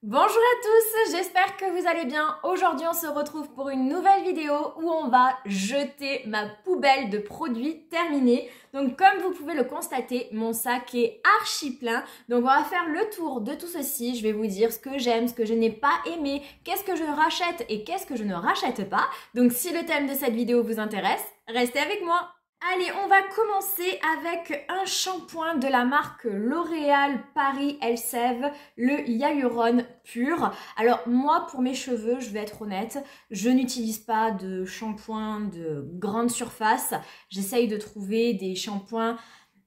Bonjour à tous, j'espère que vous allez bien. Aujourd'hui on se retrouve pour une nouvelle vidéo où on va jeter ma poubelle de produits terminés. Donc comme vous pouvez le constater, mon sac est archi plein. Donc on va faire le tour de tout ceci. Je vais vous dire ce que j'aime, ce que je n'ai pas aimé, qu'est-ce que je rachète et qu'est-ce que je ne rachète pas. Donc si le thème de cette vidéo vous intéresse, restez avec moi. Allez, on va commencer avec un shampoing de la marque L'Oréal Paris Elseve, le Hyaluron Pur. Alors moi, pour mes cheveux, je vais être honnête, je n'utilise pas de shampoing de grande surface. J'essaye de trouver des shampoings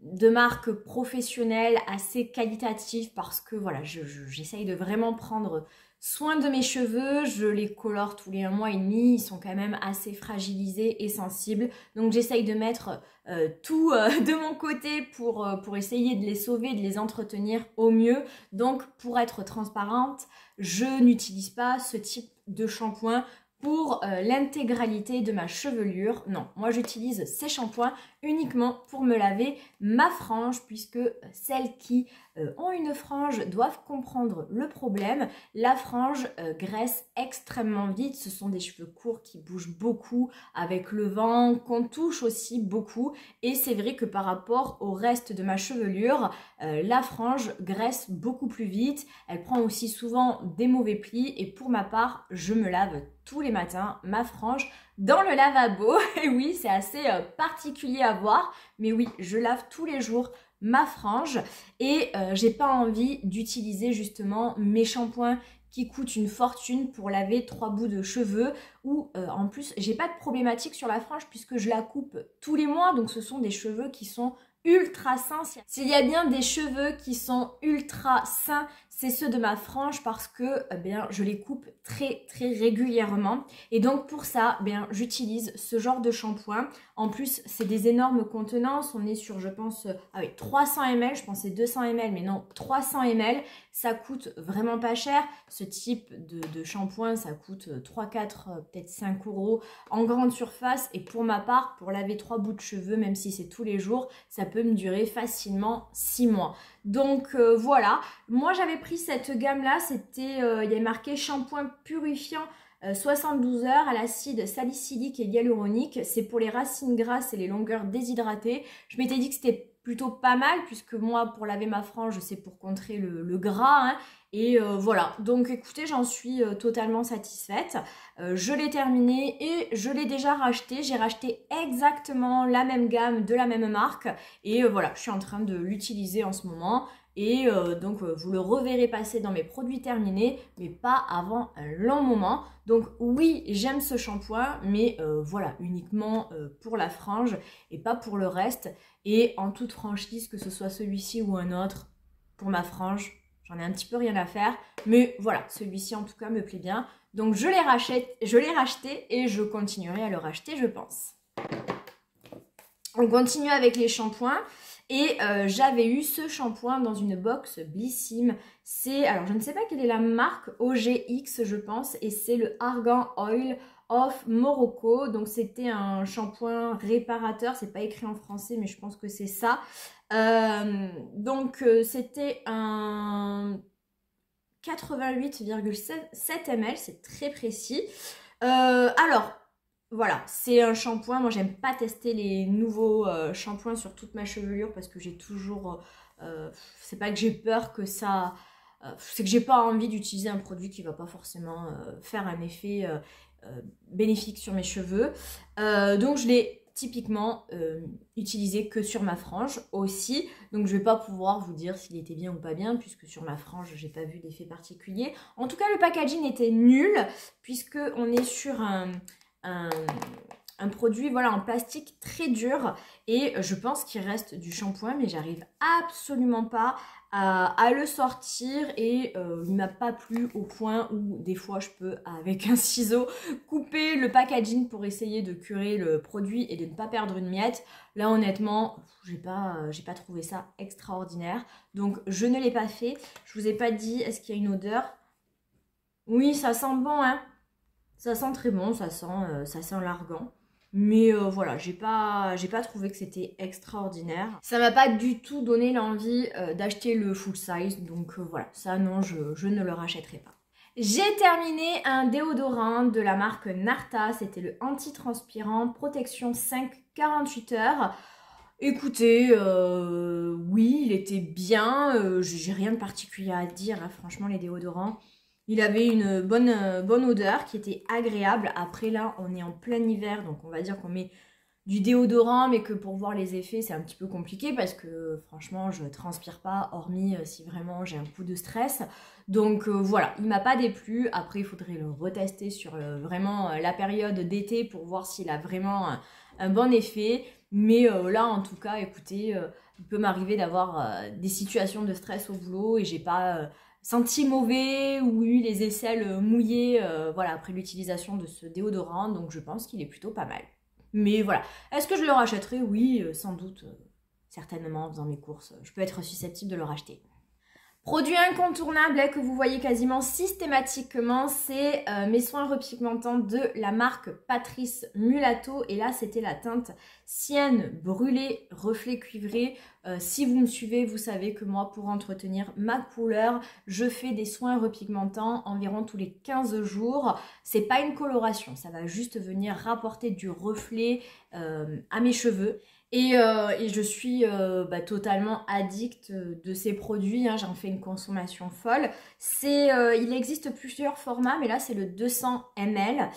de marque professionnelle assez qualitatifs parce que voilà, j'essaye de vraiment prendre soin de mes cheveux, je les colore tous les 1 mois et demi, ils sont quand même assez fragilisés et sensibles. Donc j'essaye de mettre tout de mon côté pour essayer de les sauver, de les entretenir au mieux. Donc pour être transparente, je n'utilise pas ce type de shampoing pour l'intégralité de ma chevelure. Non, moi j'utilise ces shampoings uniquement pour me laver ma frange puisque celles qui ont une frange doivent comprendre le problème. La frange graisse extrêmement vite, ce sont des cheveux courts qui bougent beaucoup avec le vent, qu'on touche aussi beaucoup et c'est vrai que par rapport au reste de ma chevelure, la frange graisse beaucoup plus vite, elle prend aussi souvent des mauvais plis et pour ma part, je me lave tous les matins ma frange dans le lavabo. Et oui, c'est assez particulier à voir, mais oui, je lave tous les jours ma frange et j'ai pas envie d'utiliser justement mes shampoings qui coûtent une fortune pour laver 3 bouts de cheveux ou en plus j'ai pas de problématique sur la frange puisque je la coupe tous les mois, donc ce sont des cheveux qui sont ultra sains. S'il y a bien des cheveux qui sont ultra sains, c'est ceux de ma frange parce que je les coupe très régulièrement et donc pour ça j'utilise ce genre de shampoing. En plus c'est des énormes contenances, on est sur je pense 300 ml, je pensais 200 ml mais non 300 ml, ça coûte vraiment pas cher. Ce type de shampoing ça coûte 3, 4, peut-être 5 € en grande surface et pour ma part pour laver 3 bouts de cheveux même si c'est tous les jours ça peut me durer facilement 6 mois. Donc voilà, moi j'avais pris cette gamme là, c'était, il y avait marqué shampoing purifiant 72 heures à l'acide salicylique et hyaluronique. C'est pour les racines grasses et les longueurs déshydratées. Je m'étais dit que c'était plutôt pas mal puisque moi pour laver ma frange c'est pour contrer le gras hein. Et voilà, donc écoutez j'en suis totalement satisfaite. Je l'ai terminé et je l'ai déjà racheté. J'ai racheté exactement la même gamme de la même marque et voilà, je suis en train de l'utiliser en ce moment. Et donc vous le reverrez passer dans mes produits terminés, mais pas avant un long moment. Donc oui, j'aime ce shampoing, mais voilà, uniquement pour la frange et pas pour le reste. Et en toute franchise, que ce soit celui-ci ou un autre, pour ma frange, j'en ai un petit peu rien à faire. Mais voilà, celui-ci en tout cas me plaît bien. Donc je l'ai racheté et je continuerai à le racheter, je pense. On continue avec les shampoings. Et j'avais eu ce shampoing dans une box Blissim. C'est, alors je ne sais pas quelle est la marque, OGX je pense. Et c'est le Argan Oil of Morocco. Donc c'était un shampoing réparateur. C'est pas écrit en français mais je pense que c'est ça. C'était un 88,7 ml. C'est très précis. Alors... Voilà, c'est un shampoing. Moi, j'aime pas tester les nouveaux shampoings sur toute ma chevelure parce que j'ai toujours... c'est pas que j'ai peur que ça... c'est que j'ai pas envie d'utiliser un produit qui va pas forcément faire un effet bénéfique sur mes cheveux. Donc, je l'ai typiquement utilisé que sur ma frange aussi. Donc, je vais pas pouvoir vous dire s'il était bien ou pas bien puisque sur ma frange, j'ai pas vu d'effet particulier. En tout cas, le packaging était nul puisque on est sur un produit voilà en plastique très dur et je pense qu'il reste du shampoing mais j'arrive absolument pas à le sortir et il m'a pas plu au point où des fois je peux avec un ciseau couper le packaging pour essayer de curer le produit et de ne pas perdre une miette. Là honnêtement j'ai pas trouvé ça extraordinaire donc je ne l'ai pas fait. Je vous ai pas dit est-ce qu'il y a une odeur. Oui ça sent bon hein. Ça sent très bon, ça sent l'argan. Mais voilà, j'ai pas trouvé que c'était extraordinaire. Ça m'a pas du tout donné l'envie d'acheter le full size, donc voilà, ça non, je ne le rachèterai pas. J'ai terminé un déodorant de la marque Narta, c'était le anti-transpirant protection 5 48 heures. Écoutez, oui, il était bien, j'ai rien de particulier à dire, hein, franchement les déodorants. Il avait une bonne odeur qui était agréable. Après là, on est en plein hiver, donc on va dire qu'on met du déodorant, mais que pour voir les effets, c'est un petit peu compliqué parce que franchement, je transpire pas, hormis si vraiment j'ai un coup de stress. Donc voilà, il m'a pas déplu. Après, il faudrait le retester sur vraiment la période d'été pour voir s'il a vraiment un bon effet. Mais là, en tout cas, écoutez, il peut m'arriver d'avoir des situations de stress au boulot et j'ai pas senti mauvais ou eu les aisselles mouillées voilà, après l'utilisation de ce déodorant. Donc je pense qu'il est plutôt pas mal. Mais voilà, est-ce que je le rachèterai? Oui, sans doute, certainement en faisant mes courses. Je peux être susceptible de le racheter. Produit incontournable que vous voyez quasiment systématiquement, c'est mes soins repigmentants de la marque Patrice Mulatto. Et là, c'était la teinte Sienne brûlée, reflet cuivré. Si vous me suivez, vous savez que moi, pour entretenir ma couleur, je fais des soins repigmentants environ tous les 15 jours. C'est pas une coloration, ça va juste venir rapporter du reflet à mes cheveux. Et je suis totalement addict de ces produits, hein, j'en fais une consommation folle. Il existe plusieurs formats, mais là c'est le 200 ml.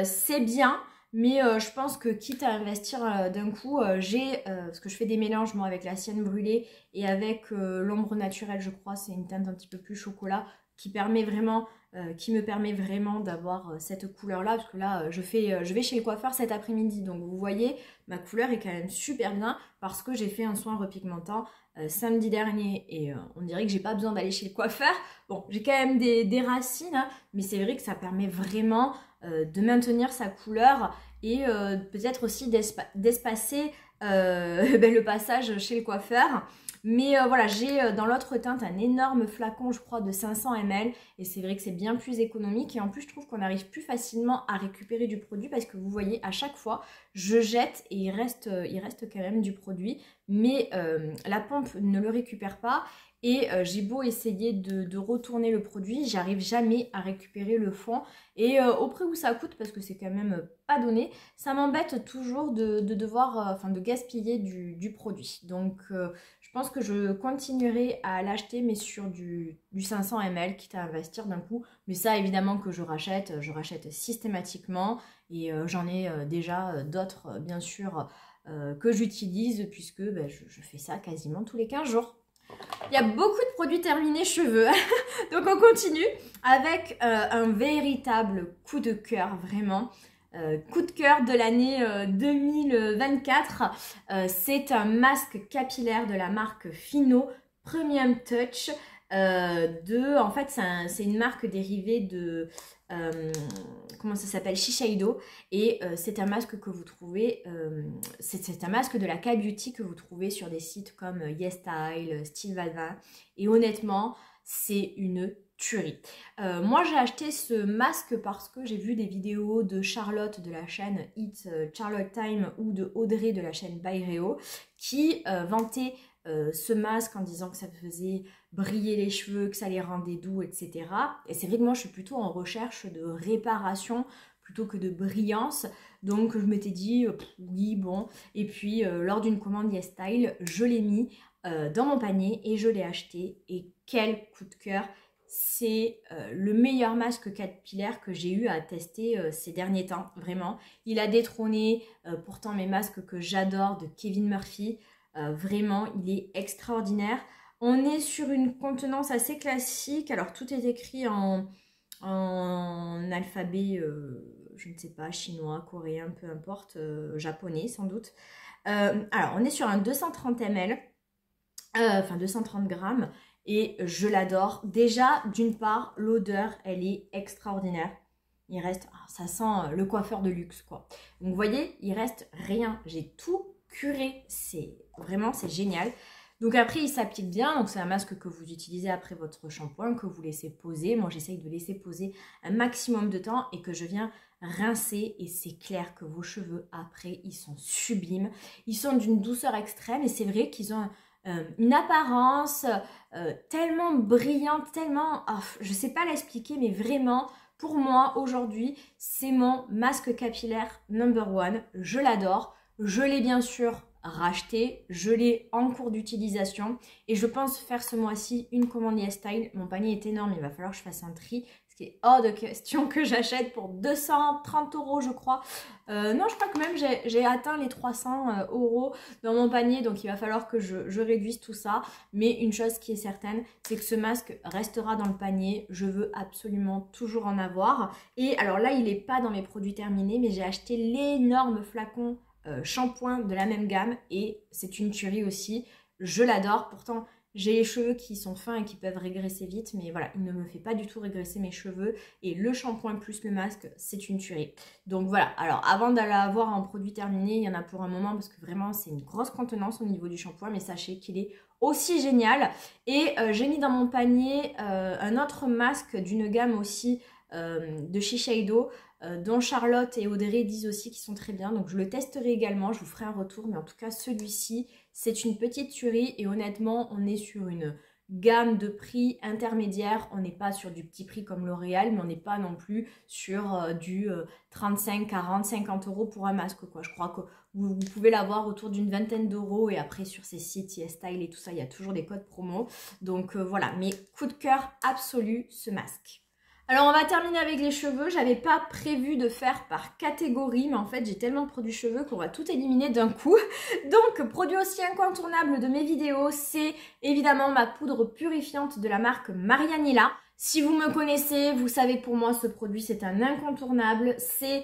C'est bien, mais je pense que quitte à investir d'un coup, parce que je fais des mélanges moi avec la sienne brûlée et avec l'ombre naturelle, je crois, c'est une teinte un petit peu plus chocolat qui me permet vraiment d'avoir cette couleur là, parce que là je vais chez le coiffeur cet après-midi, donc vous voyez ma couleur est quand même super bien parce que j'ai fait un soin repigmentant samedi dernier et on dirait que j'ai pas besoin d'aller chez le coiffeur. Bon, j'ai quand même des racines, hein, mais c'est vrai que ça permet vraiment de maintenir sa couleur et peut-être aussi d'espacer le passage chez le coiffeur. Mais voilà, j'ai dans l'autre teinte un énorme flacon, je crois, de 500 ml. Et c'est vrai que c'est bien plus économique. Et en plus, je trouve qu'on arrive plus facilement à récupérer du produit parce que vous voyez, à chaque fois, je jette et il reste quand même du produit. Mais la pompe ne le récupère pas. Et j'ai beau essayer de retourner le produit, j'arrive jamais à récupérer le fond. Et au prix où ça coûte, parce que c'est quand même pas donné, ça m'embête toujours de devoir, de gaspiller du produit. Donc je pense que je continuerai à l'acheter, mais sur du 500 ml, quitte à investir d'un coup. Mais ça, évidemment que je rachète systématiquement. Et j'en ai déjà d'autres, bien sûr, que j'utilise, puisque je fais ça quasiment tous les 15 jours. Il y a beaucoup de produits terminés cheveux, donc on continue avec un véritable coup de cœur, vraiment. Coup de cœur de l'année 2024, c'est un masque capillaire de la marque Fino Premium Touch. En fait, c'est une marque dérivée de comment ça s'appelle, Shiseido, et c'est un masque que vous trouvez, c'est un masque de la K-Beauty que vous trouvez sur des sites comme YesStyle, Style Valvin, et honnêtement, c'est une tuerie. Moi j'ai acheté ce masque parce que j'ai vu des vidéos de Charlotte de la chaîne It's Charlotte Time ou de Audrey de la chaîne By Reo qui vantaient ce masque en disant que ça faisait briller les cheveux, que ça les rendait doux, etc. Et c'est vrai que moi je suis plutôt en recherche de réparation plutôt que de brillance, donc je m'étais dit oui bon, et puis lors d'une commande YesStyle, je l'ai mis dans mon panier et je l'ai acheté, et quel coup de cœur! C'est le meilleur masque capillaire que j'ai eu à tester ces derniers temps, vraiment. Il a détrôné pourtant mes masques que j'adore de Kevin Murphy. Vraiment, il est extraordinaire. On est sur une contenance assez classique. Alors, tout est écrit en alphabet, je ne sais pas, chinois, coréen, peu importe, japonais sans doute. Alors, on est sur un 230 ml, 230 grammes. Et je l'adore. Déjà, d'une part, l'odeur, elle est extraordinaire. Il reste, ça sent le coiffeur de luxe, quoi. Donc, vous voyez, il reste rien. J'ai tout curé. C'est génial. Donc après, il s'applique bien. Donc c'est un masque que vous utilisez après votre shampoing, que vous laissez poser. Moi, j'essaye de laisser poser un maximum de temps et que je viens rincer. Et c'est clair que vos cheveux, après, ils sont sublimes. Ils sont d'une douceur extrême et c'est vrai qu'ils ont une apparence tellement brillante, tellement... Oh, je sais pas l'expliquer, mais vraiment... Pour moi, aujourd'hui, c'est mon masque capillaire #1. Je l'adore. Je l'ai bien sûr racheté. Je l'ai en cours d'utilisation. Et je pense faire ce mois-ci une commande YesStyle. Mon panier est énorme. Il va falloir que je fasse un tri. Ce qui est hors de question que j'achète pour 230 € je crois. Non, je crois que même j'ai atteint les 300 € dans mon panier. Donc il va falloir que je réduise tout ça. Mais une chose qui est certaine, c'est que ce masque restera dans le panier. Je veux absolument toujours en avoir. Et alors là, il n'est pas dans mes produits terminés, mais j'ai acheté l'énorme flacon shampoing de la même gamme. Et c'est une tuerie aussi. Je l'adore. Pourtant, j'ai les cheveux qui sont fins et qui peuvent régresser vite, mais voilà, il ne me fait pas du tout régresser mes cheveux. Et le shampoing plus le masque, c'est une tuerie. Donc voilà, alors avant d'aller avoir un produit terminé, il y en a pour un moment parce que vraiment c'est une grosse contenance au niveau du shampoing, mais sachez qu'il est aussi génial. Et j'ai mis dans mon panier un autre masque d'une gamme aussi de Shiseido, dont Charlotte et Audrey disent aussi qu'ils sont très bien. Donc je le testerai également, je vous ferai un retour, mais en tout cas celui-ci, c'est une petite tuerie et honnêtement, on est sur une gamme de prix intermédiaire. On n'est pas sur du petit prix comme L'Oréal, mais on n'est pas non plus sur du 35, 40, 50 € pour un masque, quoi. Je crois que vous pouvez l'avoir autour d'une vingtaine d'euros et après sur ces sites YesStyle et tout ça, il y a toujours des codes promo. Donc voilà, mais coup de cœur absolu ce masque. Alors on va terminer avec les cheveux. J'avais pas prévu de faire par catégorie, mais en fait j'ai tellement de produits cheveux qu'on va tout éliminer d'un coup. Donc produit aussi incontournable de mes vidéos, c'est évidemment ma poudre purifiante de la marque Marianella. Si vous me connaissez, vous savez que pour moi ce produit c'est un incontournable. C'est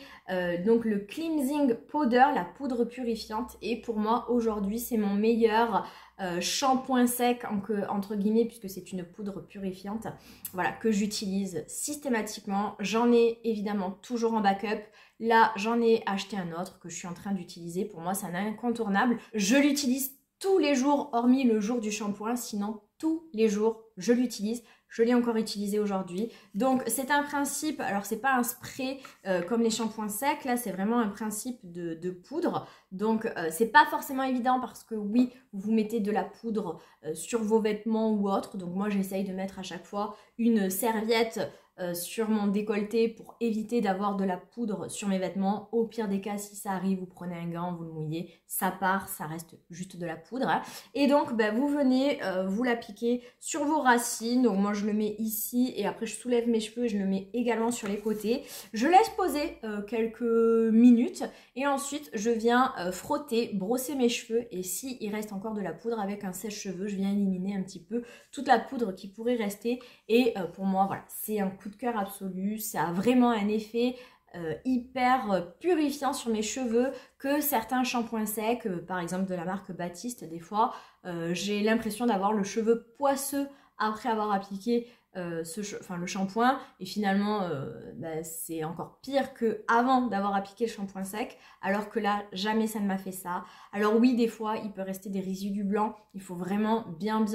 donc le Cleansing Powder, la poudre purifiante. Et pour moi aujourd'hui c'est mon meilleur shampoing sec entre guillemets, puisque c'est une poudre purifiante, voilà, que j'utilise systématiquement. J'en ai évidemment toujours en backup. Là j'en ai acheté un autre que je suis en train d'utiliser. Pour moi c'est un incontournable. Je l'utilise tous les jours hormis le jour du shampoing, sinon tous les jours je l'utilise. Je l'ai encore utilisé aujourd'hui. Donc c'est un principe, alors c'est pas un spray comme les shampoings secs, là c'est vraiment un principe de poudre. Donc c'est pas forcément évident parce que oui, vous mettez de la poudre sur vos vêtements ou autre. Donc moi j'essaye de mettre à chaque fois une serviette sur mon décolleté pour éviter d'avoir de la poudre sur mes vêtements. Au pire des cas, si ça arrive, vous prenez un gant, vous le mouillez, ça part, ça reste juste de la poudre. Hein. Et donc, vous venez vous l'appliquer sur vos racines. Donc moi, je le mets ici et après, je soulève mes cheveux et je le mets également sur les côtés. Je laisse poser quelques minutes et ensuite, je viens frotter, brosser mes cheveux et si il reste encore de la poudre avec un sèche-cheveux, je viens éliminer un petit peu toute la poudre qui pourrait rester. Et pour moi, voilà, c'est un coup de cœur absolu, ça a vraiment un effet hyper purifiant sur mes cheveux que certains shampoings secs, par exemple de la marque Baptiste, des fois j'ai l'impression d'avoir le cheveu poisseux après avoir appliqué le shampoing et finalement c'est encore pire que avant d'avoir appliqué le shampoing sec, alors que là jamais ça ne m'a fait ça. Alors oui, des fois il peut rester des résidus blancs, il faut vraiment bien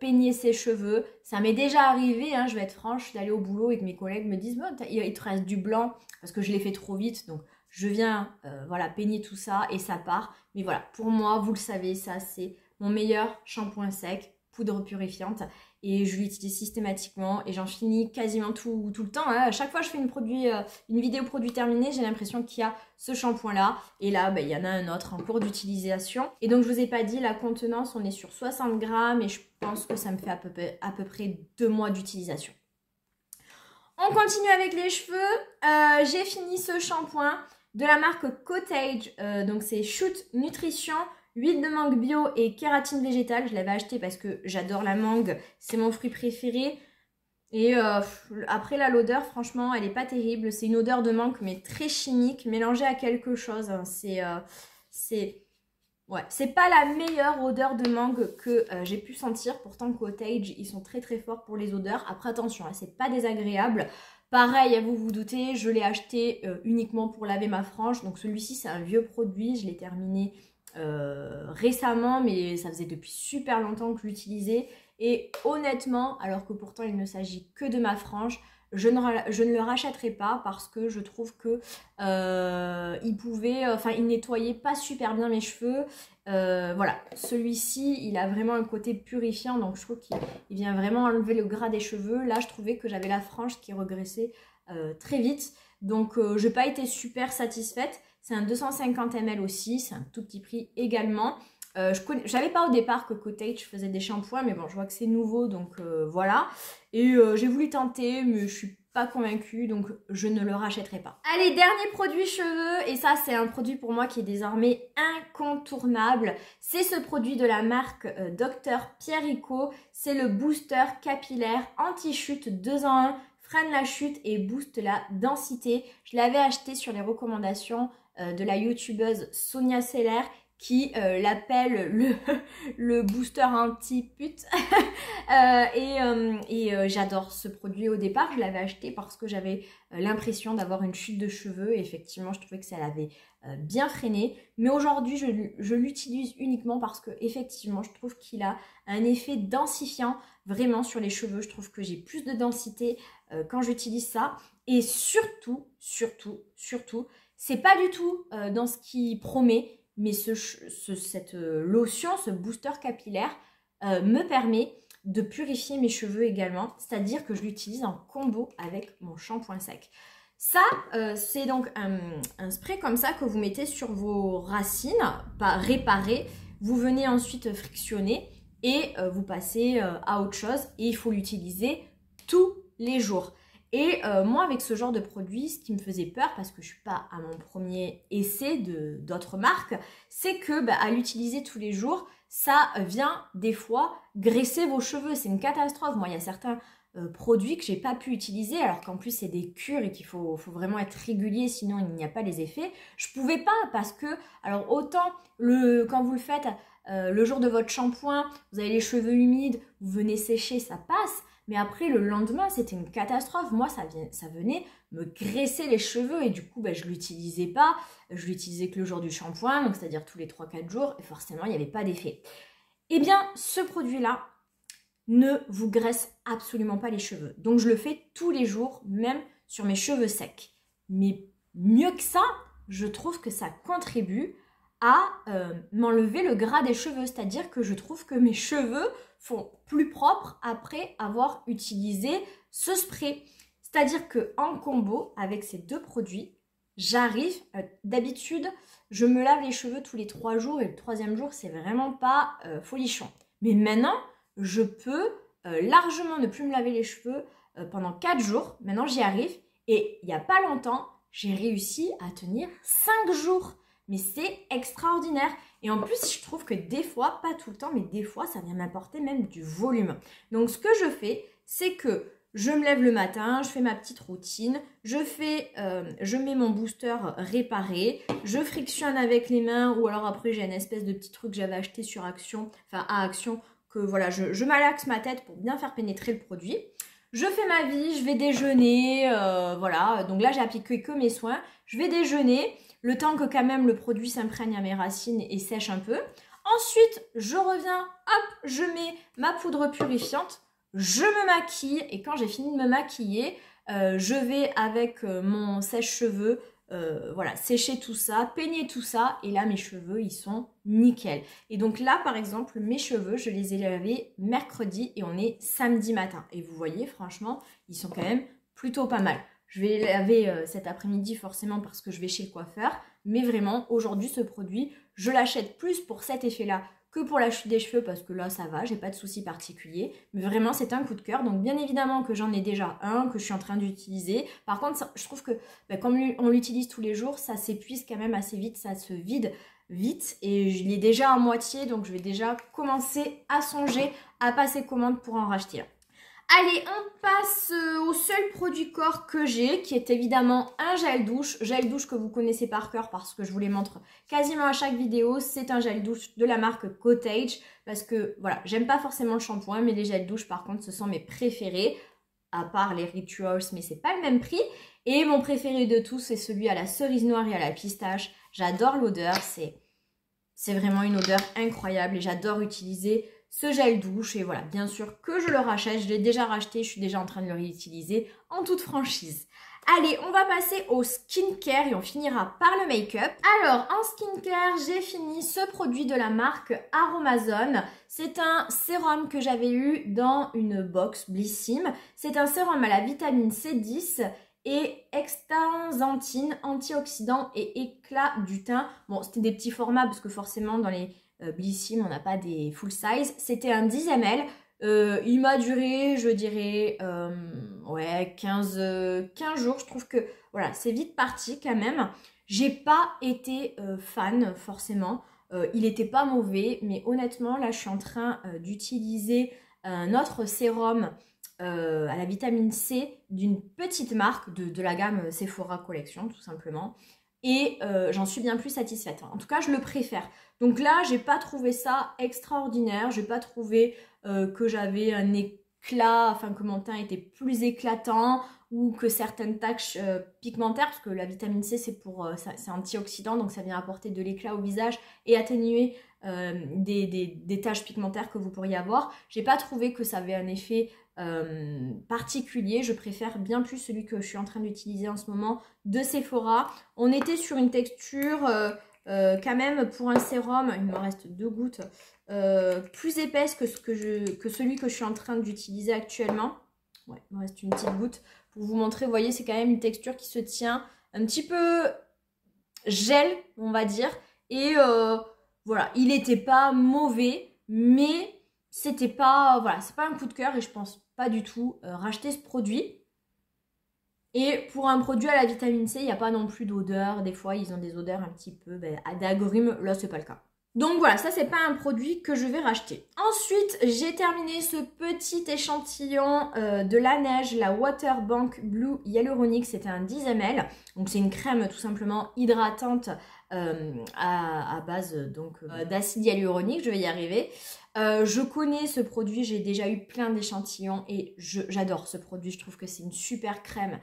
peigner ses cheveux. Ça m'est déjà arrivé, hein, je vais être franche, d'aller au boulot et que mes collègues me disent il te reste du blanc parce que je l'ai fait trop vite, donc je viens voilà, peigner tout ça et ça part. Mais voilà, pour moi, vous le savez, ça c'est mon meilleur shampoing sec, poudre purifiante, et je l'utilise systématiquement et j'en finis quasiment tout le temps. Hein. À chaque fois que je fais une vidéo produit terminé, j'ai l'impression qu'il y a ce shampoing là et là il y en a un autre en cours d'utilisation. Et donc je vous ai pas dit la contenance, on est sur 60 grammes et je pense que ça me fait à peu près 2 mois d'utilisation. On continue avec les cheveux. J'ai fini ce shampoing de la marque Cottage, donc c'est Shoot Nutrition. Huile de mangue bio et kératine végétale. Je l'avais acheté parce que j'adore la mangue. C'est mon fruit préféré. Et après là, l'odeur, franchement, elle n'est pas terrible. C'est une odeur de mangue mais très chimique, mélangée à quelque chose. Hein. C'est pas la meilleure odeur de mangue que j'ai pu sentir. Pourtant, Cottage, ils sont très très forts pour les odeurs. Après, attention, hein, c'est pas désagréable. Pareil, vous vous doutez, je l'ai acheté uniquement pour laver ma frange. Donc celui-ci, c'est un vieux produit. Je l'ai terminé récemment, mais ça faisait depuis super longtemps que je l'utilisais. Et honnêtement, alors que pourtant il ne s'agit que de ma frange, je ne le rachèterai pas parce que je trouve que il nettoyait pas super bien mes cheveux. Voilà, celui-ci, il a vraiment un côté purifiant, donc je trouve qu'il vient vraiment enlever le gras des cheveux. Là, je trouvais que j'avais la frange qui regressait très vite, donc je n'ai pas été super satisfaite. C'est un 250 ml aussi, c'est un tout petit prix également. Je savais pas au départ que Cottage faisait des shampoings, mais bon, je vois que c'est nouveau, donc voilà. Et j'ai voulu tenter, mais je suis pas convaincue, donc je ne le rachèterai pas. Allez, dernier produit cheveux, et ça c'est un produit pour moi qui est désormais incontournable. C'est ce produit de la marque Dr Pierrico. C'est le booster capillaire anti-chute 2 en 1, freine la chute et booste la densité. Je l'avais acheté sur les recommandations de la youtubeuse Sonia Seller, qui l'appelle le booster anti-pute. J'adore ce produit. Au départ, je l'avais acheté parce que j'avais l'impression d'avoir une chute de cheveux. Et effectivement, je trouvais que ça l'avait bien freiné. Mais aujourd'hui, je l'utilise uniquement parce que effectivement, je trouve qu'il a un effet densifiant vraiment sur les cheveux. Je trouve que j'ai plus de densité quand j'utilise ça. Et surtout, c'est pas du tout dans ce qu'il promet. Mais cette lotion, ce booster capillaire me permet de purifier mes cheveux également. C'est-à-dire que je l'utilise en combo avec mon shampoing sec. Ça, c'est donc un spray comme ça que vous mettez sur vos racines, pas réparées. Vous venez ensuite frictionner et vous passez à autre chose. Et il faut l'utiliser tous les jours. Et moi, avec ce genre de produit, ce qui me faisait peur, parce que je ne suis pas à mon premier essai d'autres marques, c'est que à l'utiliser tous les jours, ça vient des fois graisser vos cheveux. C'est une catastrophe. Moi, il y a certains produits que j'ai pas pu utiliser, alors qu'en plus, c'est des cures et qu'il faut vraiment être régulier, sinon il n'y a pas les effets. Je pouvais pas parce que, alors autant quand vous le faites le jour de votre shampoing, vous avez les cheveux humides, vous venez sécher, ça passe. Mais après, le lendemain, c'était une catastrophe. Moi, ça venait me graisser les cheveux et du coup, je ne l'utilisais pas. Je l'utilisais que le jour du shampoing, donc c'est-à-dire tous les 3-4 jours. Et forcément, il n'y avait pas d'effet. Eh bien, ce produit-là ne vous graisse absolument pas les cheveux. Donc, je le fais tous les jours, même sur mes cheveux secs. Mais mieux que ça, je trouve que ça contribue à m'enlever le gras des cheveux. C'est-à-dire que je trouve que mes cheveux font plus propres après avoir utilisé ce spray. C'est-à-dire qu'en combo avec ces deux produits, j'arrive, d'habitude, je me lave les cheveux tous les 3 jours et le 3e jour, c'est vraiment pas folichon. Mais maintenant, je peux largement ne plus me laver les cheveux pendant 4 jours. Maintenant, j'y arrive et il n'y a pas longtemps, j'ai réussi à tenir 5 jours. Mais c'est extraordinaire. Et en plus, je trouve que des fois, pas tout le temps, mais des fois, ça vient m'apporter même du volume. Donc, ce que je fais, c'est que je me lève le matin, je fais ma petite routine, je mets mon booster réparé, je frictionne avec les mains, ou alors après, j'ai une espèce de petit truc que j'avais acheté sur Action, enfin à Action, que voilà, je malaxe ma tête pour bien faire pénétrer le produit. Je fais ma vie, je vais déjeuner, voilà. Donc là, j'ai appliqué que mes soins. Je vais déjeuner, le temps que quand même le produit s'imprègne à mes racines et sèche un peu. Ensuite, je reviens, hop, je mets ma poudre purifiante, je me maquille et quand j'ai fini de me maquiller, je vais avec mon sèche-cheveux, voilà, sécher tout ça, peigner tout ça et là mes cheveux ils sont nickel. Et donc là par exemple mes cheveux je les ai lavés mercredi et on est samedi matin et vous voyez franchement ils sont quand même plutôt pas mal. Je vais les laver cet après-midi forcément parce que je vais chez le coiffeur, mais vraiment aujourd'hui ce produit je l'achète plus pour cet effet là que pour la chute des cheveux parce que là ça va, j'ai pas de soucis particuliers. Mais vraiment c'est un coup de cœur. Donc bien évidemment que j'en ai déjà un, que je suis en train d'utiliser. Par contre ça, je trouve que comme on l'utilise tous les jours, ça s'épuise quand même assez vite, ça se vide vite. Et je l'ai déjà à moitié, donc je vais déjà commencer à songer à passer commande pour en racheter un. Allez, on passe au seul produit corps que j'ai, qui est évidemment un gel douche que vous connaissez par cœur parce que je vous les montre quasiment à chaque vidéo. C'est un gel douche de la marque Cottage parce que voilà, j'aime pas forcément le shampoing, mais les gels douche par contre ce sont mes préférés, à part les Rituals, mais c'est pas le même prix. Et mon préféré de tous, c'est celui à la cerise noire et à la pistache. J'adore l'odeur, c'est C'est vraiment une odeur incroyable et j'adore utiliser ce gel douche. Et voilà, bien sûr que je le rachète, je l'ai déjà racheté, je suis déjà en train de le réutiliser en toute franchise. Allez, on va passer au skincare et on finira par le make-up. Alors, en skincare, j'ai fini ce produit de la marque Aromazone. C'est un sérum que j'avais eu dans une box Blissim. C'est un sérum à la vitamine C10 et extanzantine, antioxydant et éclat du teint. Bon, c'était des petits formats parce que forcément dans les Blissim, on n'a pas des full size. C'était un 10 ml. Il m'a duré, je dirais, ouais, 15 jours. Je trouve que voilà, c'est vite parti quand même. J'ai pas été fan forcément. Il était pas mauvais, mais honnêtement, là, je suis en train d'utiliser un autre sérum à la vitamine C d'une petite marque de la gamme Sephora Collection, tout simplement. Et j'en suis bien plus satisfaite. En tout cas, je le préfère. Donc là, j'ai pas trouvé ça extraordinaire. J'ai pas trouvé que j'avais un éclat, enfin que mon teint était plus éclatant ou que certaines taches pigmentaires, parce que la vitamine C c'est antioxydant, donc ça vient apporter de l'éclat au visage et atténuer des taches pigmentaires que vous pourriez avoir. J'ai pas trouvé que ça avait un effet particulier. Je préfère bien plus celui que je suis en train d'utiliser en ce moment de Sephora. On était sur une texture quand même pour un sérum, il me reste 2 gouttes, plus épaisse que celui que je suis en train d'utiliser actuellement. Ouais, il me reste une petite goutte pour vous montrer. Vous voyez, c'est quand même une texture qui se tient un petit peu gel, on va dire. Et voilà, il n'était pas mauvais, mais c'était pas, voilà, c'est pas un coup de cœur et je pense pas du tout racheter ce produit. Et pour un produit à la vitamine C, il n'y a pas non plus d'odeur. Des fois, ils ont des odeurs un petit peu d'agrumes. Là, c'est pas le cas. Donc voilà, ça, c'est pas un produit que je vais racheter. Ensuite, j'ai terminé ce petit échantillon de Laneige, la Waterbank Blue Hyaluronic. C'était un 10 ml. Donc, c'est une crème tout simplement hydratante à base d'acide hyaluronique. Je vais y arriver. Je connais ce produit, j'ai déjà eu plein d'échantillons et j'adore ce produit. Je trouve que c'est une super crème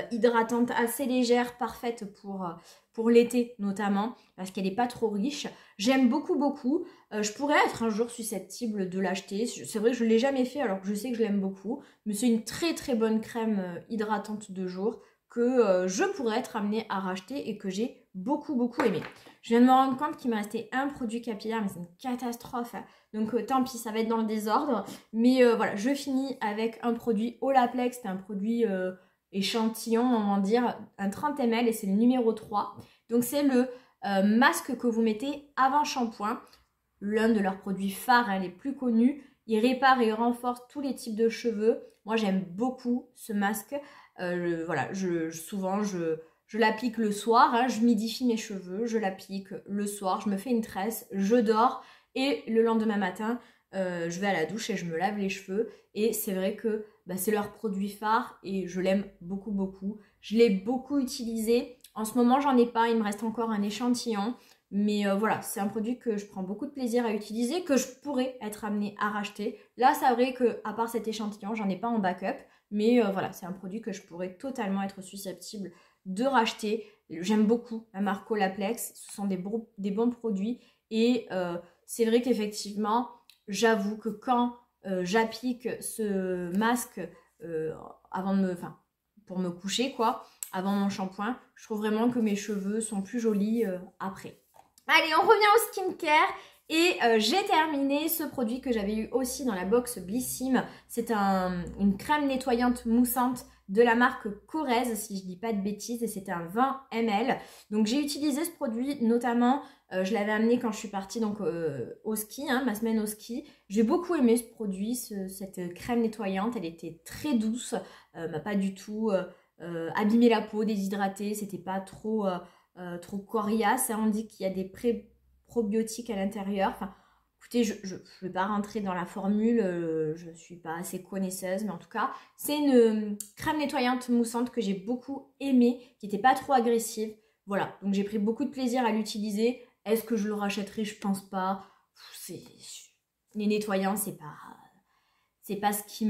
hydratante, assez légère, parfaite pour l'été notamment, parce qu'elle n'est pas trop riche. J'aime beaucoup, beaucoup. Je pourrais être un jour susceptible de l'acheter. C'est vrai que je ne l'ai jamais fait, alors que je sais que je l'aime beaucoup. Mais c'est une très, très bonne crème hydratante de jour que je pourrais être amenée à racheter et que j'ai beaucoup, beaucoup aimé. Je viens de me rendre compte qu'il me restait un produit capillaire, mais c'est une catastrophe. Donc tant pis, ça va être dans le désordre. Mais voilà, je finis avec un produit Olaplex. C'est un produit échantillon, on va dire, un 30 ml et c'est le numéro 3. Donc c'est le masque que vous mettez avant shampoing. L'un de leurs produits phares, les plus connus. Il répare et renforce tous les types de cheveux. Moi, j'aime beaucoup ce masque. Voilà, souvent, je l'applique le soir. Je midifie mes cheveux, je l'applique le soir. Je me fais une tresse, je dors. Et le lendemain matin, je vais à la douche et je me lave les cheveux. Et c'est vrai que c'est leur produit phare et je l'aime beaucoup, beaucoup. Je l'ai beaucoup utilisé. En ce moment, j'en ai pas. Il me reste encore un échantillon. Mais voilà, c'est un produit que je prends beaucoup de plaisir à utiliser, que je pourrais être amenée à racheter. Là, c'est vrai qu'à part cet échantillon, j'en ai pas en backup. Mais voilà, c'est un produit que je pourrais totalement être susceptible de racheter. J'aime beaucoup la marque Olaplex. Ce sont des bons produits. Et c'est vrai qu'effectivement, j'avoue que quand j'applique ce masque pour me coucher, quoi, avant mon shampoing, je trouve vraiment que mes cheveux sont plus jolis après. Allez, on revient au skincare et j'ai terminé ce produit que j'avais eu aussi dans la box Blissim. C'est une crème nettoyante moussante de la marque Corrèze, si je dis pas de bêtises, et c'était un 20 ml. Donc j'ai utilisé ce produit notamment, je l'avais amené quand je suis partie donc, au ski, ma semaine au ski. J'ai beaucoup aimé ce produit, cette crème nettoyante, elle était très douce, m'a pas du tout abîmé la peau, déshydratée, c'était pas trop coriace. On dit qu'il y a des probiotiques à l'intérieur. Enfin, écoutez, je ne vais pas rentrer dans la formule, je ne suis pas assez connaisseuse, mais en tout cas, c'est une crème nettoyante moussante que j'ai beaucoup aimée, qui n'était pas trop agressive. Voilà, donc j'ai pris beaucoup de plaisir à l'utiliser. Est-ce que je le rachèterai? Je pense pas. Les nettoyants, c'est pas ce qui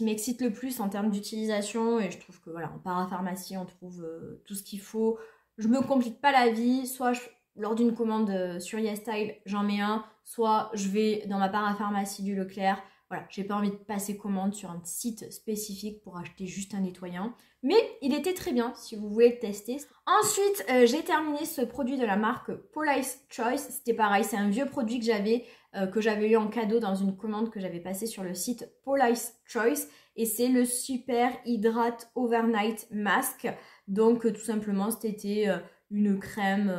m'excite le plus en termes d'utilisation, et je trouve que voilà, en parapharmacie on trouve tout ce qu'il faut. Je me complique pas la vie, soit lors d'une commande sur YesStyle, j'en mets un, soit je vais dans ma parapharmacie du Leclerc. Voilà, j'ai pas envie de passer commande sur un site spécifique pour acheter juste un nettoyant. Mais il était très bien si vous voulez le tester. Ensuite, j'ai terminé ce produit de la marque Paula's Choice. C'était pareil, c'est un vieux produit que j'avais eu en cadeau dans une commande que j'avais passée sur le site Paula's Choice. Et c'est le Super Hydrate Overnight Mask. Donc tout simplement, c'était une crème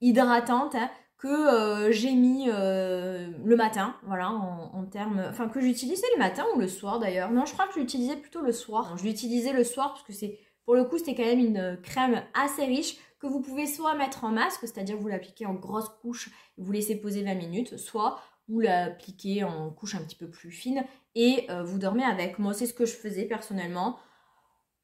hydratante, hein, que j'ai mis le matin, voilà, en termes... Enfin, que j'utilisais le matin ou le soir d'ailleurs. Non, je crois que je l'utilisais plutôt le soir. Non, je l'utilisais le soir parce que pour le coup, c'était quand même une crème assez riche que vous pouvez soit mettre en masque, c'est-à-dire vous l'appliquez en grosse couche et vous laissez poser 20 minutes, soit vous l'appliquez en couche un petit peu plus fine et vous dormez avec. Moi, c'est ce que je faisais personnellement.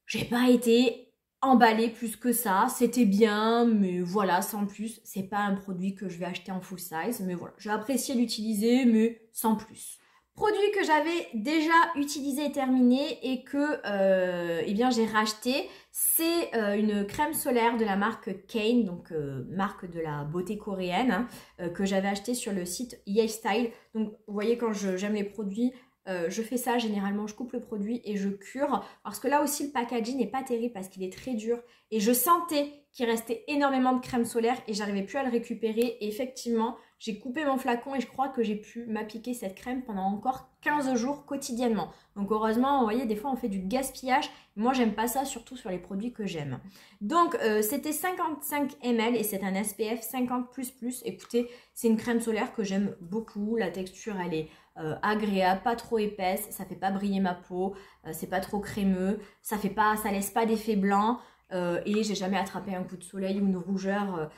J'ai pas été emballé plus que ça, c'était bien, mais voilà, sans plus. C'est pas un produit que je vais acheter en full size, mais voilà, j'ai apprécié l'utiliser, mais sans plus. Produit que j'avais déjà utilisé et terminé et que eh bien j'ai racheté, c'est une crème solaire de la marque Kane, donc marque de la beauté coréenne, hein, que j'avais acheté sur le site YesStyle. Donc vous voyez, quand j'aime les produits, je fais ça généralement, je coupe le produit et je cure, parce que là aussi le packaging n'est pas terrible parce qu'il est très dur et je sentais qu'il restait énormément de crème solaire et j'arrivais plus à le récupérer. Et effectivement, j'ai coupé mon flacon et je crois que j'ai pu m'appliquer cette crème pendant encore 15 jours quotidiennement. Donc heureusement, vous voyez, des fois on fait du gaspillage. Moi, j'aime pas ça, surtout sur les produits que j'aime. Donc c'était 55 ml et c'est un SPF 50++. Écoutez, c'est une crème solaire que j'aime beaucoup. La texture, elle est agréable, pas trop épaisse, ça fait pas briller ma peau, c'est pas trop crémeux, ça laisse pas d'effet blanc. Et j'ai jamais attrapé un coup de soleil ou une rougeur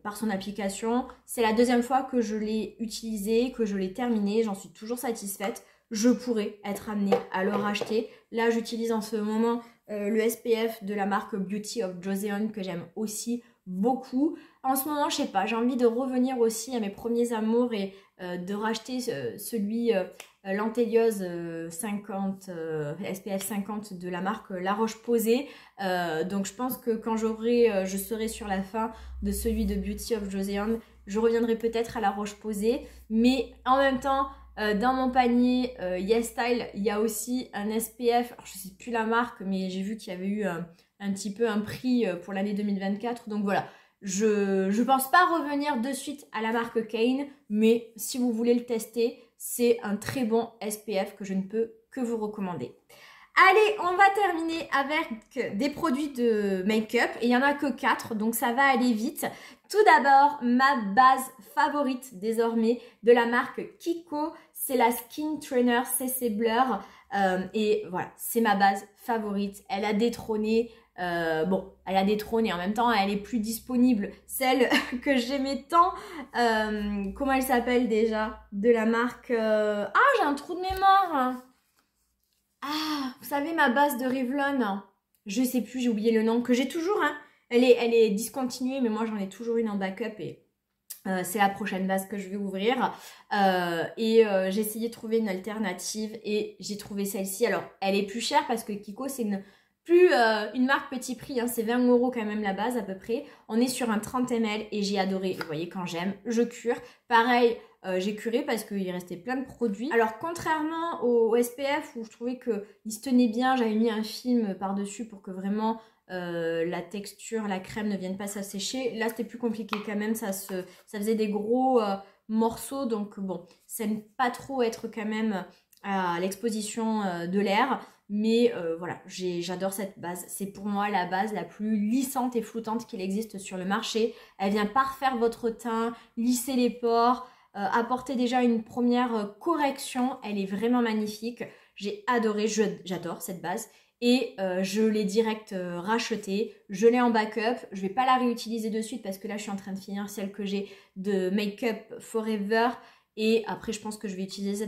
par son application. C'est la deuxième fois que je l'ai utilisé, que je l'ai terminé, j'en suis toujours satisfaite. Je pourrais être amenée à le racheter. Là, j'utilise en ce moment le SPF de la marque Beauty of Joseon que j'aime aussi beaucoup. En ce moment, je sais pas, j'ai envie de revenir aussi à mes premiers amours et de racheter celui l'Antéliose 50 SPF 50 de la marque La Roche-Posay. Donc je pense que quand je serai sur la fin de celui de Beauty of Joseon, je reviendrai peut-être à La Roche-Posay. Mais en même temps, dans mon panier YesStyle, il y a aussi un SPF, alors je sais plus la marque, mais j'ai vu qu'il y avait eu un petit peu un prix pour l'année 2024. Donc voilà, je pense pas revenir de suite à la marque Kane, mais si vous voulez le tester, c'est un très bon SPF que je ne peux que vous recommander. Allez, on va terminer avec des produits de make-up. Et il n'y en a que 4, donc ça va aller vite. Tout d'abord, ma base favorite désormais de la marque Kiko, c'est la Skin Trainer CC Blur. Et voilà, c'est ma base favorite. Elle a détrôné... elle a détrôné, en même temps elle est plus disponible, celle que j'aimais tant, comment elle s'appelle déjà, de la marque, ah, j'ai un trou de mémoire, ah, vous savez, ma base de Revlon, je sais plus, j'ai oublié le nom, que j'ai toujours, hein. Elle est discontinuée, mais moi j'en ai toujours une en backup et c'est la prochaine base que je vais ouvrir. J'ai essayé de trouver une alternative et j'ai trouvé celle-ci. Alors, elle est plus chère parce que Kiko, c'est une marque petit prix, hein, c'est 20 € quand même la base à peu près. On est sur un 30 ml et j'ai adoré. Vous voyez, quand j'aime, je cure. Pareil, j'ai curé parce qu'il restait plein de produits. Alors contrairement au SPF où je trouvais qu'il se tenait bien, j'avais mis un film par-dessus pour que vraiment la texture, la crème ne vienne pas s'assécher. Là c'était plus compliqué quand même, ça faisait des gros morceaux. Donc bon, ça ne pas trop être quand même à l'exposition de l'air. Mais voilà, j'adore cette base. C'est pour moi la base la plus lissante et floutante qu'il existe sur le marché. Elle vient parfaire votre teint, lisser les pores, apporter déjà une première correction. Elle est vraiment magnifique. J'ai adoré, j'adore cette base. Et je l'ai direct rachetée. Je l'ai en backup. Je ne vais pas la réutiliser de suite parce que là, je suis en train de finir celle que j'ai de Make Up Forever. Et après, je pense que je vais utiliser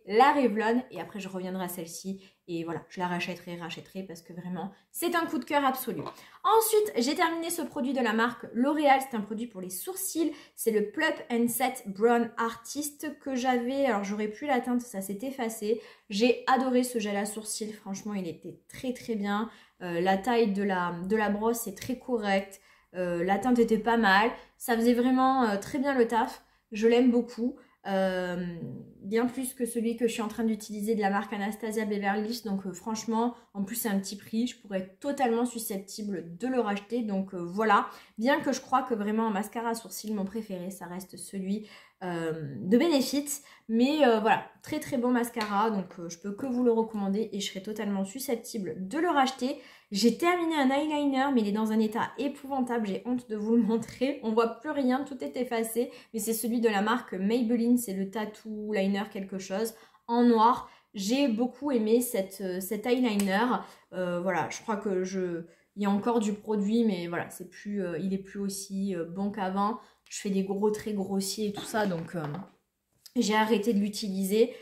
la Revlon et après je reviendrai à celle-ci et voilà, je la rachèterai parce que vraiment c'est un coup de cœur absolu. Ensuite, j'ai terminé ce produit de la marque L'Oréal, c'est un produit pour les sourcils, c'est le Plump & Set Brown Artist que j'avais, alors j'aurais pu l'atteindre, ça s'est effacé. J'ai adoré ce gel à sourcils, franchement il était très très bien, la taille de la brosse est très correcte. La teinte était pas mal. Ça faisait vraiment très bien le taf. Je l'aime beaucoup. Bien plus que celui que je suis en train d'utiliser de la marque Anastasia Beverly Hills. Donc franchement, en plus c'est un petit prix. Je pourrais être totalement susceptible de le racheter. Donc voilà. Bien que je crois que vraiment en mascara à sourcils, mon préféré, ça reste celui de Benefit. Mais voilà, très très bon mascara. Donc je peux que vous le recommander et je serais totalement susceptible de le racheter. J'ai terminé un eyeliner, mais il est dans un état épouvantable. J'ai honte de vous le montrer. On voit plus rien, tout est effacé. Mais c'est celui de la marque Maybelline. C'est le Tattoo Liner quelque chose en noir. J'ai beaucoup aimé cet eyeliner. Voilà, je crois que il y a encore du produit, mais voilà, c'est plus, il est plus aussi bon qu'avant. Je fais des gros traits grossiers et tout ça, donc j'ai arrêté de l'utiliser.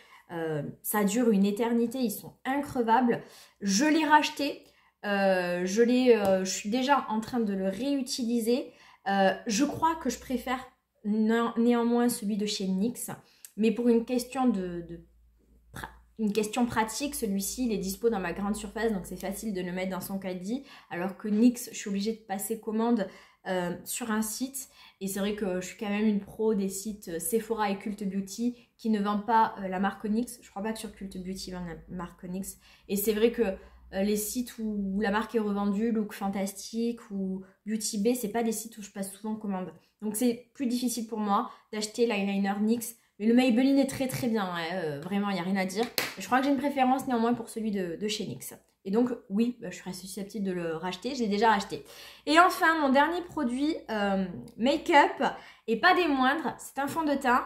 Ça dure une éternité, ils sont increvables. Je l'ai racheté. Je suis déjà en train de le réutiliser. Je crois que je préfère néanmoins celui de chez NYX, mais pour une question pratique, celui-ci il est dispo dans ma grande surface, donc c'est facile de le mettre dans son caddie, alors que NYX, je suis obligée de passer commande sur un site, et c'est vrai que je suis quand même une pro des sites Sephora et Cult Beauty qui ne vendent pas la marque NYX. Je crois pas que sur Cult Beauty vendent la marque NYX, et c'est vrai que les sites où la marque est revendue, Look Fantastic ou Beauty Bay, c'est pas des sites où je passe souvent commande. Donc c'est plus difficile pour moi d'acheter l'eyeliner NYX. Mais le Maybelline est très très bien, hein. Vraiment il n'y a rien à dire. Je crois que j'ai une préférence néanmoins pour celui de chez NYX. Et donc oui, je serais susceptible de le racheter, je l'ai déjà racheté. Et enfin mon dernier produit make-up, et pas des moindres, c'est un fond de teint.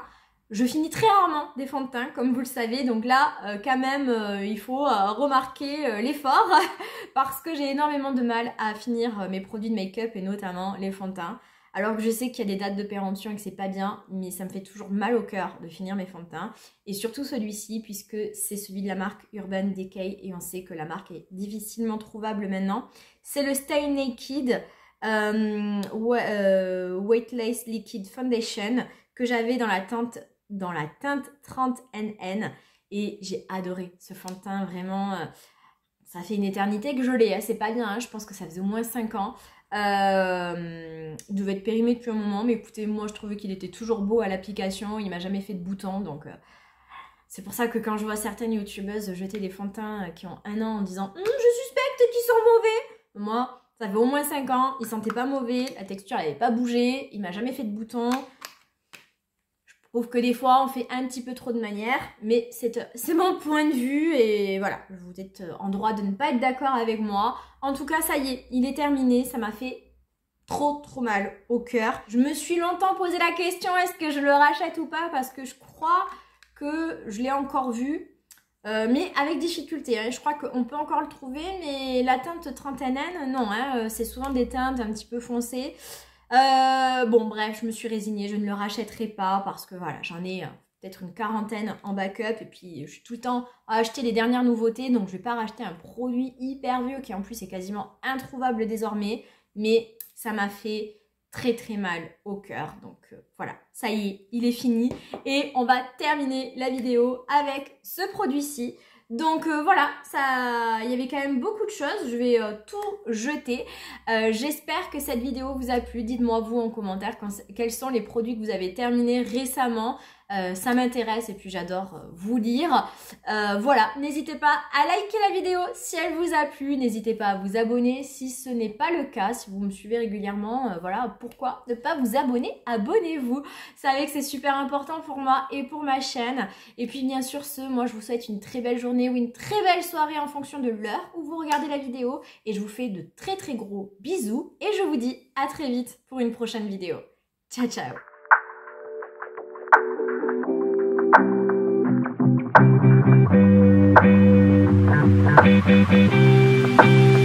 Je finis très rarement des fonds de teint, comme vous le savez. Donc là, quand même, il faut remarquer l'effort parce que j'ai énormément de mal à finir mes produits de make-up et notamment les fonds de teint. Alors que je sais qu'il y a des dates de péremption et que c'est pas bien, mais ça me fait toujours mal au cœur de finir mes fonds de teint. Et surtout celui-ci, puisque c'est celui de la marque Urban Decay et on sait que la marque est difficilement trouvable maintenant. C'est le Stay Naked Weightless Liquid Foundation que j'avais dans la teinte 30NN et j'ai adoré ce fond de teint, vraiment ça fait une éternité que je l'ai, hein. C'est pas bien, hein. Je pense que ça faisait au moins 5 ans, il devait être périmé depuis un moment, mais écoutez, moi je trouvais qu'il était toujours beau à l'application, il m'a jamais fait de boutons, donc c'est pour ça que quand je vois certaines youtubeuses jeter des fonds de teint qui ont 1 an en disant je suspecte qu'ils sont mauvais, moi ça fait au moins 5 ans, il sentait pas mauvais, la texture n'avait pas bougé, il m'a jamais fait de boutons. Je trouve que des fois on fait un petit peu trop de manière, mais c'est mon point de vue et voilà, vous êtes en droit de ne pas être d'accord avec moi. En tout cas ça y est, il est terminé, ça m'a fait trop mal au cœur. Je me suis longtemps posé la question, est-ce que je le rachète ou pas, parce que je crois que je l'ai encore vu, mais avec difficulté, hein. Je crois qu'on peut encore le trouver, mais la teinte 30NN, non, hein, c'est souvent des teintes un petit peu foncées. Bon bref, je me suis résignée, je ne le rachèterai pas parce que voilà, j'en ai peut-être une quarantaine en backup et puis je suis tout le temps à acheter les dernières nouveautés, donc je vais pas racheter un produit hyper vieux qui en plus est quasiment introuvable désormais, mais ça m'a fait très mal au cœur, donc voilà, ça y est, il est fini et on va terminer la vidéo avec ce produit-ci. Donc voilà, il y avait quand même beaucoup de choses, je vais tout jeter. J'espère que cette vidéo vous a plu, dites-moi vous en commentaire quels sont les produits que vous avez terminés récemment. Ça m'intéresse et puis j'adore vous lire. Voilà, n'hésitez pas à liker la vidéo si elle vous a plu, n'hésitez pas à vous abonner si ce n'est pas le cas, si vous me suivez régulièrement, voilà, pourquoi ne pas vous abonner? Abonnez-vous, vous savez que c'est super important pour moi et pour ma chaîne. Et puis bien sûr moi je vous souhaite une très belle journée ou une très belle soirée en fonction de l'heure où vous regardez la vidéo et je vous fais de très gros bisous et je vous dis à très vite pour une prochaine vidéo. Ciao ciao. Thank you.